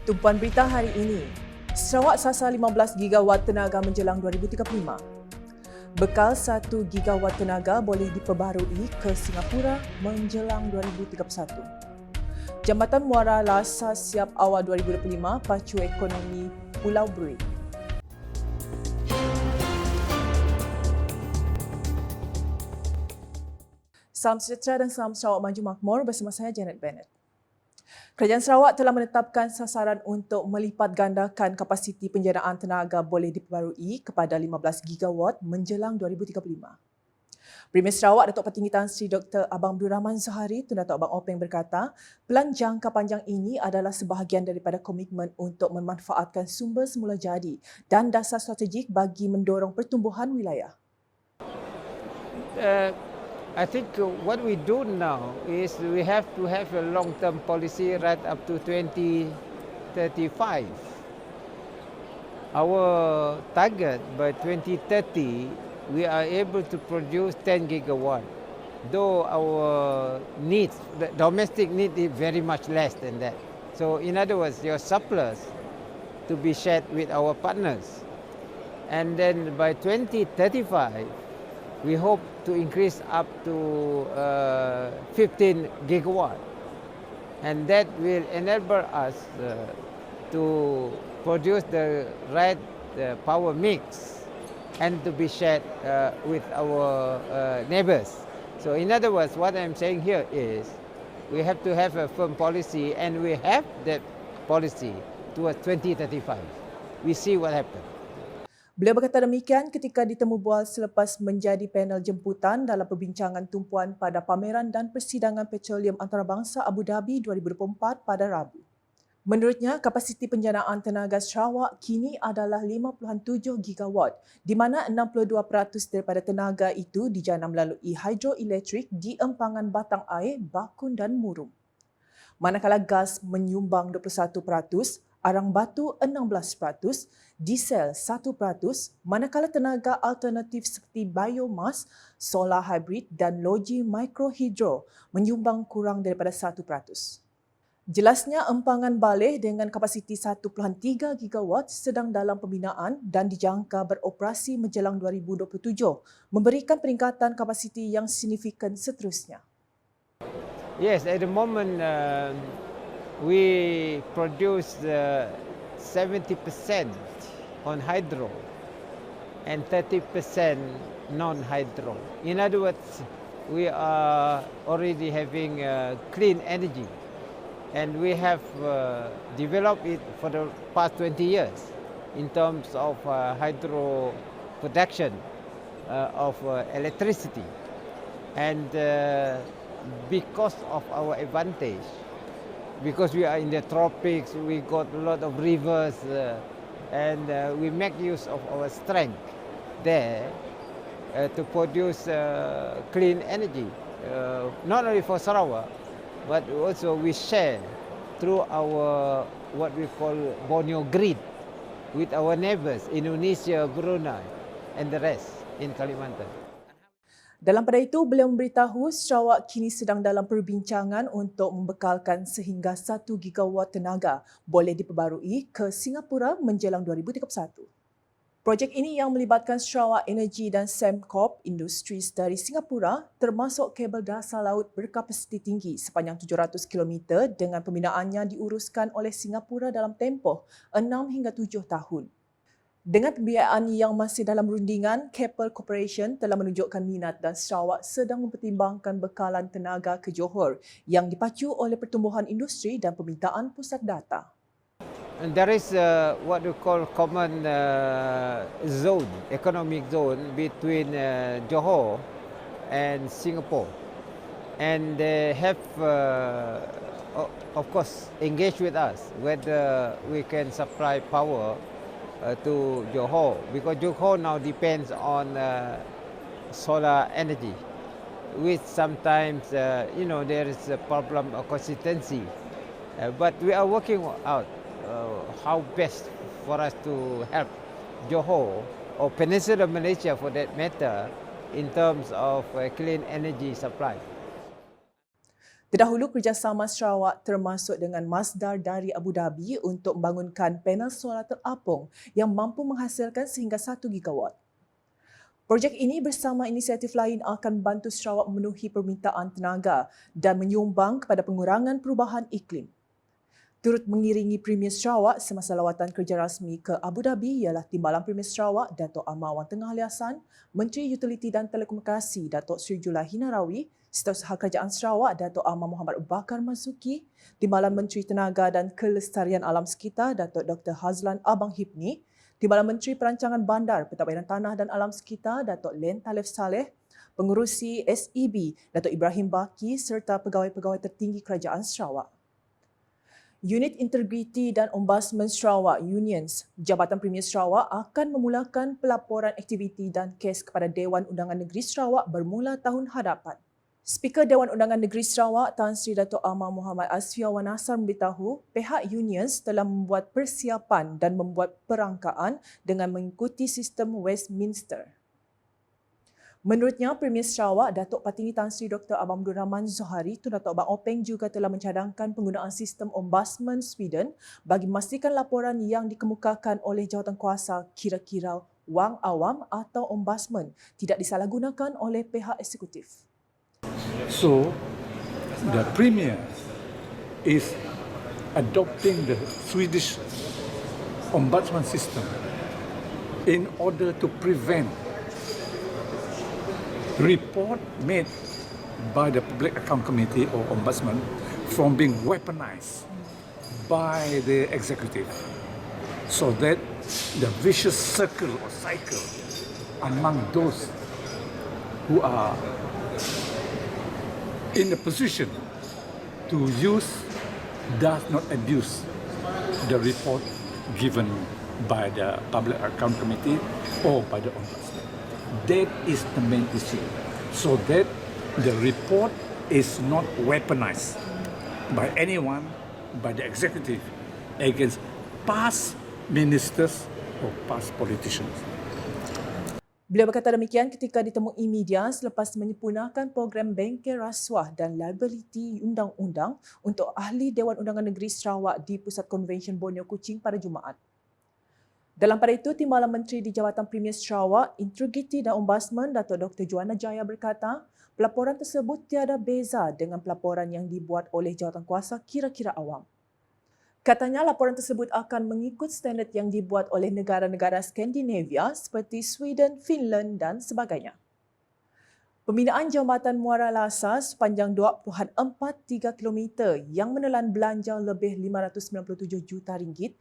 Tumpuan berita hari ini, Sarawak sasar 15 gigawatt tenaga menjelang 2035. Bekal 1 gigawatt tenaga boleh diperbaharui ke Singapura menjelang 2031. Jambatan Muara Lhasa siap awal 2025 pacu ekonomi Pulau Buri. Salam sejahtera dan salam Sarawak Maju Makmur bersama saya Janet Bennett. Kerajaan Sarawak telah menetapkan sasaran untuk melipat gandakan kapasiti penjanaan tenaga boleh diperbarui kepada 15 gigawatt menjelang 2035. Premier Sarawak Datuk Petinggi Tan Sri Dr. Abang Abdul Rahman Zahari Tun Datuk Abang Openg berkata, pelan jangka panjang ini adalah sebahagian daripada komitmen untuk memanfaatkan sumber semula jadi dan dasar strategik bagi mendorong pertumbuhan wilayah. I think what we do now is we have to have a long-term policy right up to 2035. Our target by 2030, we are able to produce 10 gigawatt. Though our needs, the domestic need is very much less than that. So in other words, your surplus to be shared with our partners. And then by 2035, we hope to increase up to 15 gigawatt, and that will enable us to produce the right power mix and to be shared with our neighbors. So in other words, what I'm saying here is we have to have a firm policy, and we have that policy towards 2035. We see what happens. Beliau berkata demikian ketika ditemu bual selepas menjadi panel jemputan dalam perbincangan tumpuan pada pameran dan persidangan petroleum antarabangsa Abu Dhabi 2024 pada Rabu. Menurutnya, kapasiti penjanaan tenaga Sarawak kini adalah 5.7 gigawatt, di mana 62% daripada tenaga itu dijana melalui hidroelektrik di empangan batang air, bakun dan murum. Manakala gas menyumbang 21%, arang batu 16%, diesel 1%, manakala tenaga alternatif seperti biomas, solar hybrid dan loji mikrohidro menyumbang kurang daripada 1%. Jelasnya empangan baleh dengan kapasiti 1.3 gigawatt sedang dalam pembinaan dan dijangka beroperasi menjelang 2027, memberikan peningkatan kapasiti yang signifikan seterusnya. Yes, at the moment we produce 70% on hydro and 30% non-hydro. In other words, we are already having clean energy, and we have developed it for the past 20 years in terms of hydro production of electricity. And because of our advantage, because we are in the tropics, we got a lot of rivers, and we make use of our strength there to produce clean energy, not only for Sarawak, but also we share through our what we call Borneo Grid with our neighbors, Indonesia, Brunei, and the rest in Kalimantan. Dalam pada itu, beliau memberitahu Sarawak kini sedang dalam perbincangan untuk membekalkan sehingga 1 gigawatt tenaga boleh diperbarui ke Singapura menjelang 2031. Projek ini yang melibatkan Sarawak Energy dan Sembcorp Industries dari Singapura termasuk kabel dasar laut berkapasiti tinggi sepanjang 700 km dengan pembinaannya diuruskan oleh Singapura dalam tempoh 6 hingga 7 tahun. Dengan pembiayaan yang masih dalam rundingan, Keppel Corporation telah menunjukkan minat dan Sarawak sedang mempertimbangkan bekalan tenaga ke Johor yang dipacu oleh pertumbuhan industri dan permintaan pusat data. And there is what we call common zone, economic zone between Johor and Singapore. And they have, of course, engaged with us whether we can supply power to Johor, because Johor now depends on solar energy, which sometimes there is a problem of consistency, but we are working out how best for us to help Johor or Peninsular Malaysia for that matter in terms of clean energy supply. Terdahulu, kerjasama Sarawak termasuk dengan Masdar dari Abu Dhabi untuk membangunkan panel solar terapung yang mampu menghasilkan sehingga 1 gigawatt. Projek ini bersama inisiatif lain akan membantu Sarawak memenuhi permintaan tenaga dan menyumbang kepada pengurangan perubahan iklim. Turut mengiringi Premier Sarawak semasa lawatan kerja rasmi ke Abu Dhabi ialah Timbalan Premier Sarawak Datuk Amar Wan Tengah Ali Hassan, Menteri Utiliti dan Telekomunikasi Datuk Sri Julaiha Hinarawi, Setiausaha Kerajaan Sarawak Datuk Amar Muhammad Abu Bakar Marzuki, Timbalan Menteri Tenaga dan Kelestarian Alam Sekitar Datuk Dr. Hazlan Abang Hipni, Timbalan Menteri Perancangan Bandar, Pentadbiran Tanah dan Alam Sekitar Datuk Len Talif Saleh, Pengerusi SEB Datuk Ibrahim Baki serta pegawai-pegawai tertinggi Kerajaan Sarawak. Unit Integriti dan Ombudsman Sarawak Unions, Jabatan Premier Sarawak akan memulakan pelaporan aktiviti dan kes kepada Dewan Undangan Negeri Sarawak bermula tahun hadapan. Speaker Dewan Undangan Negeri Sarawak Tan Sri Dato' Amar Muhammad Asfiawan Nasar memberitahu pihak Unions telah membuat persiapan dan membuat perangkaan dengan mengikuti sistem Westminster. Menurutnya, Premier Sarawak Datuk Patinggi Tan Sri Dr. Abang Abdul Rahman Zohari Tun Datuk Abang Openg juga telah mencadangkan penggunaan sistem Ombudsman Sweden bagi memastikan laporan yang dikemukakan oleh jawatankuasa kira-kira wang awam atau ombudsman tidak disalahgunakan oleh pihak eksekutif. So, the Premier is adopting the Swedish ombudsman system in order to prevent report made by the Public Account Committee or Ombudsman from being weaponized by the executive, so that the vicious circle or cycle among those who are in the position to use does not abuse the report given by the Public Account Committee or by the Ombudsman. That is the main issue, so that the report is not weaponized by anyone, by the executive, against past ministers or past politicians. Beliau berkata demikian ketika ditemui media selepas menyempurnakan program bengkel rasuah dan liability undang-undang untuk ahli Dewan Undangan Negeri Sarawak di Pusat Konvensyen Borneo Kuching pada Jumaat. Dalam pada itu, Timbalan Menteri di Jabatan Premier Sarawak, Integriti dan Ombudsman Datuk Dr. Joanna Jaya berkata, pelaporan tersebut tiada beza dengan pelaporan yang dibuat oleh jawatankuasa kira-kira awam. Katanya, laporan tersebut akan mengikut standard yang dibuat oleh negara-negara Skandinavia seperti Sweden, Finland dan sebagainya. Pembinaan Jambatan Muara Lasa sepanjang 2.43 km yang menelan belanja lebih RM597 juta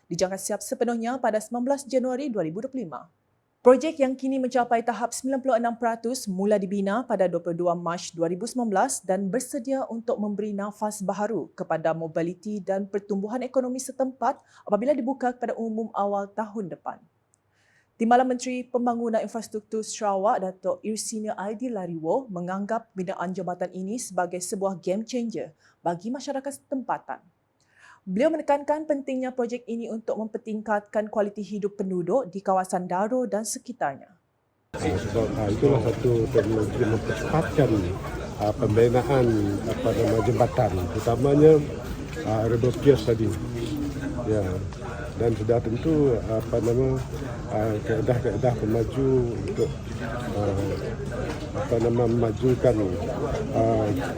dijangka siap sepenuhnya pada 19 Januari 2025. Projek yang kini mencapai tahap 96% mula dibina pada 22 Mac 2019 dan bersedia untuk memberi nafas baharu kepada mobiliti dan pertumbuhan ekonomi setempat apabila dibuka kepada umum awal tahun depan. Timbalan Menteri Pembangunan Infrastruktur Sarawak Datuk Irsina Aidil Lariwo menganggap pembinaan jambatan ini sebagai sebuah game changer bagi masyarakat tempatan. Beliau menekankan pentingnya projek ini untuk mempertingkatkan kualiti hidup penduduk di kawasan Daro dan sekitarnya. Itulah satu teknologi mempercepatkan pembinaan jambatan, utamanya Rebel Pierce tadi. Ya. Dan sudah tentu kaedah-kaedah pemaju untuk memajukan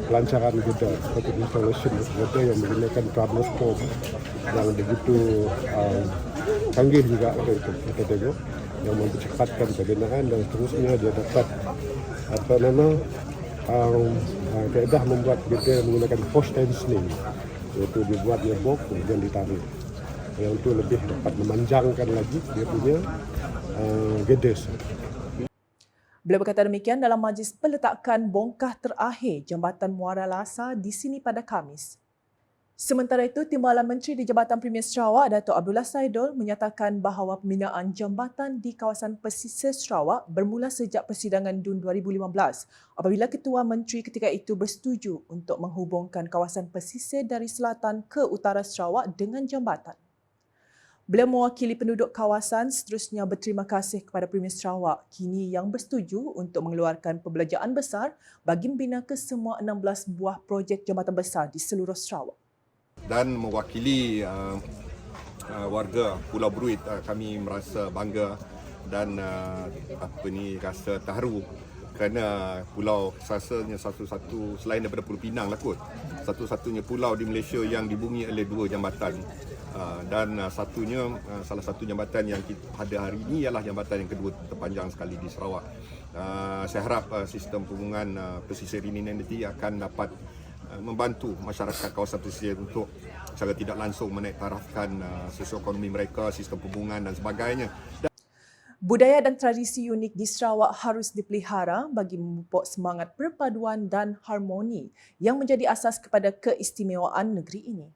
pelancaran kita seperti installation kita yang menggunakan thermal foam yang begitu canggih juga kita tengok, yang mempercepatkan pembinaan dan seterusnya dia dapat kaedah membuat kita menggunakan force tensioning, iaitu dibuatnya bok kemudian ditarik, yang itu lebih dapat memanjangkan lagi dia punya gedes. Beliau berkata demikian dalam majlis peletakan bongkah terakhir Jambatan Muara Lasa di sini pada Khamis. Sementara itu, Timbalan Menteri di Jabatan Premier Sarawak Datuk Abdullah Saidul menyatakan bahawa pembinaan jambatan di kawasan pesisir Sarawak bermula sejak persidangan DUN 2015 apabila Ketua Menteri ketika itu bersetuju untuk menghubungkan kawasan pesisir dari selatan ke utara Sarawak dengan jambatan. Beliau mewakili penduduk kawasan seterusnya berterima kasih kepada Premier Sarawak kini yang bersetuju untuk mengeluarkan perbelanjaan besar bagi membina kesemua 16 buah projek jambatan besar di seluruh Sarawak. Dan mewakili warga Pulau Bruit, kami merasa bangga dan rasa terharu kerana pulau rasanya satu-satu selain daripada Pulau Pinang lah kot, satu-satunya pulau di Malaysia yang dibungi oleh 2 jambatan. Dan salah satu jambatan yang kita ada hari ini ialah jambatan yang kedua terpanjang sekali di Sarawak. Saya harap sistem penghubungan pesisir ini nanti akan dapat membantu masyarakat kawasan pesisir untuk secara tidak langsung menaik tarafkan sosioekonomi mereka, sistem penghubungan dan sebagainya. Budaya dan tradisi unik di Sarawak harus dipelihara bagi memupuk semangat perpaduan dan harmoni yang menjadi asas kepada keistimewaan negeri ini.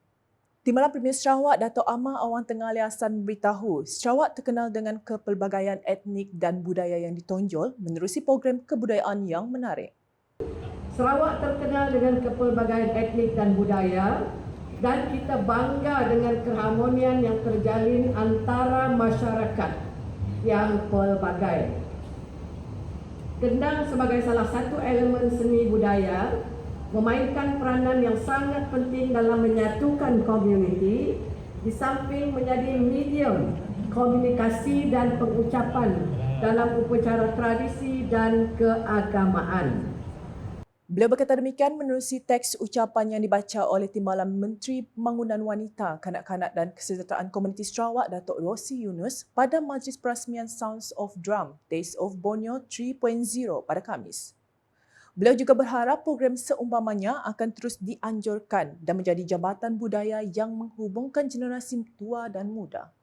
Timbalan Premier Sarawak Dato' Amar Awang Tengah Ali Hassan memberitahu Sarawak terkenal dengan kepelbagaian etnik dan budaya yang ditonjol menerusi program kebudayaan yang menarik. Sarawak terkenal dengan kepelbagaian etnik dan budaya dan kita bangga dengan keharmonian yang terjalin antara masyarakat yang pelbagai. Kendang sebagai salah satu elemen seni budaya memainkan peranan yang sangat penting dalam menyatukan komuniti di samping menjadi medium komunikasi dan pengucapan dalam upacara tradisi dan keagamaan. Beliau berkata demikian menerusi teks ucapan yang dibaca oleh Timbalan Menteri Pembangunan Wanita, Kanak-kanak dan Kesejahteraan Komuniti Sarawak Datuk Rosie Yunus pada Majlis Perasmian Sounds of Drum Taste of Borneo 3.0 pada Khamis. Beliau juga berharap program seumpamanya akan terus dianjurkan dan menjadi jambatan budaya yang menghubungkan generasi tua dan muda.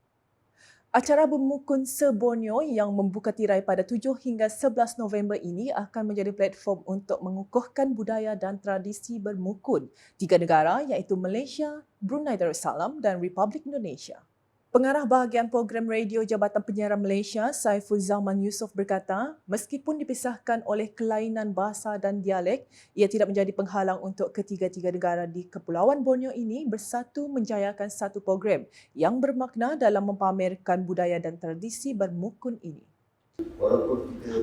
Acara Bermukun Se-Borneo yang membuka tirai pada 7 hingga 11 November ini akan menjadi platform untuk mengukuhkan budaya dan tradisi bermukun 3 negara iaitu Malaysia, Brunei Darussalam dan Republik Indonesia. Pengarah bahagian program radio Jabatan Penyiaran Malaysia, Saiful Zaman Yusof berkata, meskipun dipisahkan oleh kelainan bahasa dan dialek, ia tidak menjadi penghalang untuk ketiga-tiga negara di Kepulauan Borneo ini bersatu menjayakan satu program yang bermakna dalam mempamerkan budaya dan tradisi bermukun ini. Walaupun kita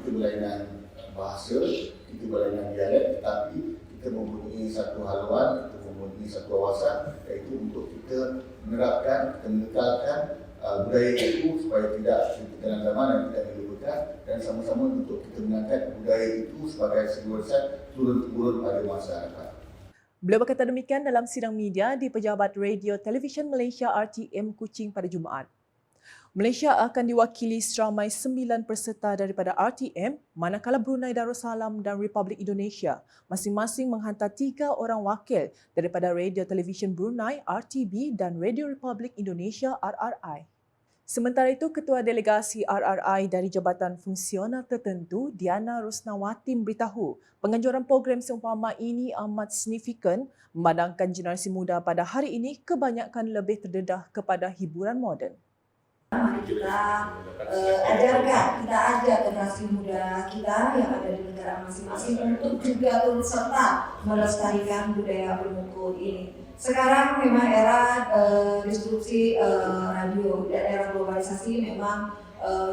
berlainan bahasa, kita berlainan dialek, tetapi kita mempunyai satu haluan, kita mempunyai satu kawasan, iaitu untuk kita menerapkan, kita mengekalkan budaya itu supaya tidak terkenalan zaman dan tidak dilupakan, dan sama-sama untuk kita mengangkat budaya itu sebagai sebuah turun-temurun pada masyarakat. Beliau berkata demikian dalam sidang media di Pejabat Radio Televisyen Malaysia RTM Kuching pada Jumaat. Malaysia akan diwakili seramai 9 peserta daripada RTM, manakala Brunei Darussalam dan Republik Indonesia masing-masing menghantar 3 orang wakil daripada Radio Televisyen Brunei RTB dan Radio Republik Indonesia RRI. Sementara itu, Ketua Delegasi RRI dari Jabatan Fungsional Tertentu, Diana Rosnawati memberitahu penganjuran program seumpama ini amat signifikan memandangkan generasi muda pada hari ini kebanyakan lebih terdedah kepada hiburan moden. Mari kita ajarkan, kita ajak generasi muda kita yang ada di negara masing-masing untuk juga turut serta melestarikan budaya bermukun ini. Sekarang memang era distribusi radio dan era globalisasi memang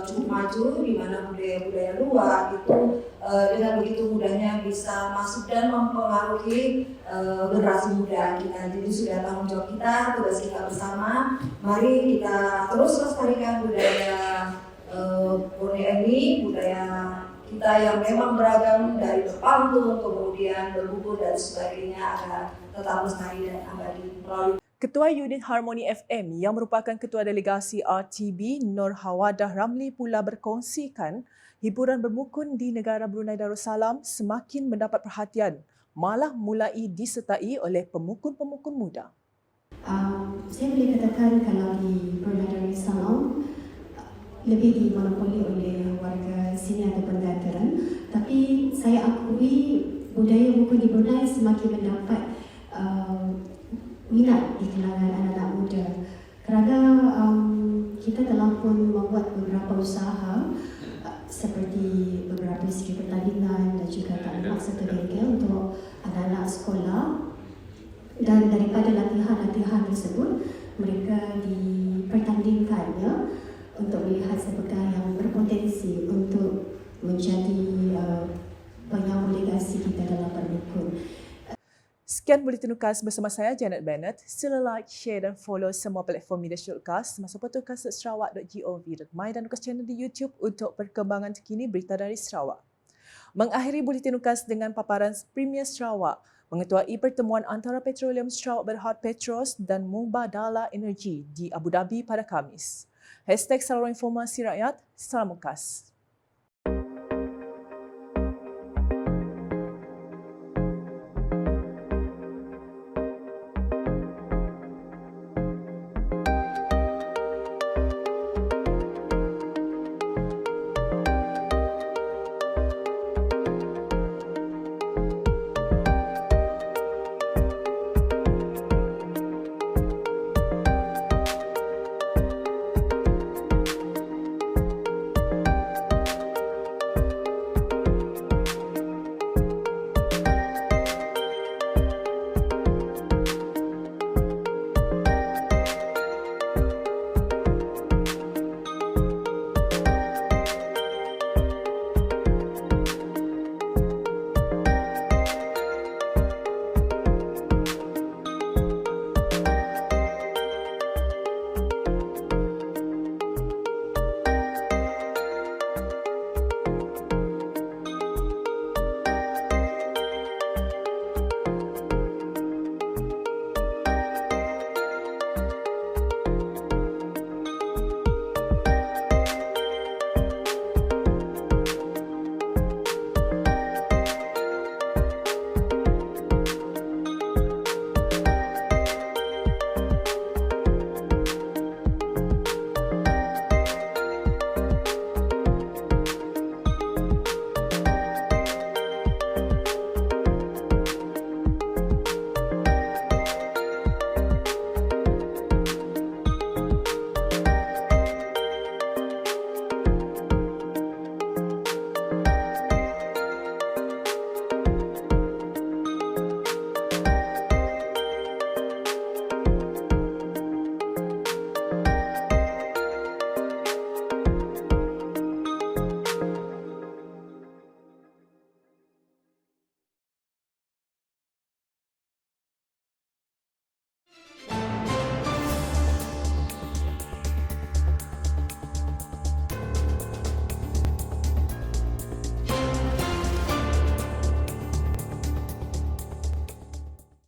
cukup maju, di mana budaya-budaya luar itu dengan begitu mudahnya bisa masuk dan mempengaruhi generasi muda kita. Jadi sudah tanggung jawab kita, tugas kita bersama. Mari kita terus lestarikan budaya Borneo ini, budaya kita yang memang beragam dari berpantun, kemudian berbukun dan sebagainya agar tetap lestari dan abadi melalui. Ketua Unit Harmoni FM yang merupakan Ketua Delegasi RTB Nur Hawadah Ramli pula berkongsikan hiburan bermukun di negara Brunei Darussalam semakin mendapat perhatian, malah mulai disertai oleh pemukun-pemukun muda. Saya boleh katakan kalau di Brunei Darussalam lebih dimonopoli oleh warga sini ataupun veteran, tapi saya akui budaya buku di Brunei semakin mendapat minat di kalangan anak-anak muda kerana kita telah pun membuat beberapa usaha seperti beberapa segi pertandingan dan juga taklimat serta bengkel untuk anak-anak sekolah, dan daripada latihan-latihan tersebut mereka dipertandingkannya untuk melihat siapakah yang berpotensi untuk menjadi penyambung legasi kita dalam berdukun. Sekian Buletin UKAS bersama saya Janet Bennett. Sila like, share dan follow semua platform media sosial UKAS termasuk portal ukas.sarawak.gov.my dan UKAS channel di YouTube untuk perkembangan terkini berita dari Sarawak. Mengakhiri Buletin UKAS dengan paparan Premier Sarawak mengetuai pertemuan antara Petroleum Sarawak Berhad Petros dan Mubadala Energi di Abu Dhabi pada Khamis. #Saluran Informasi Rakyat, Salam UKAS.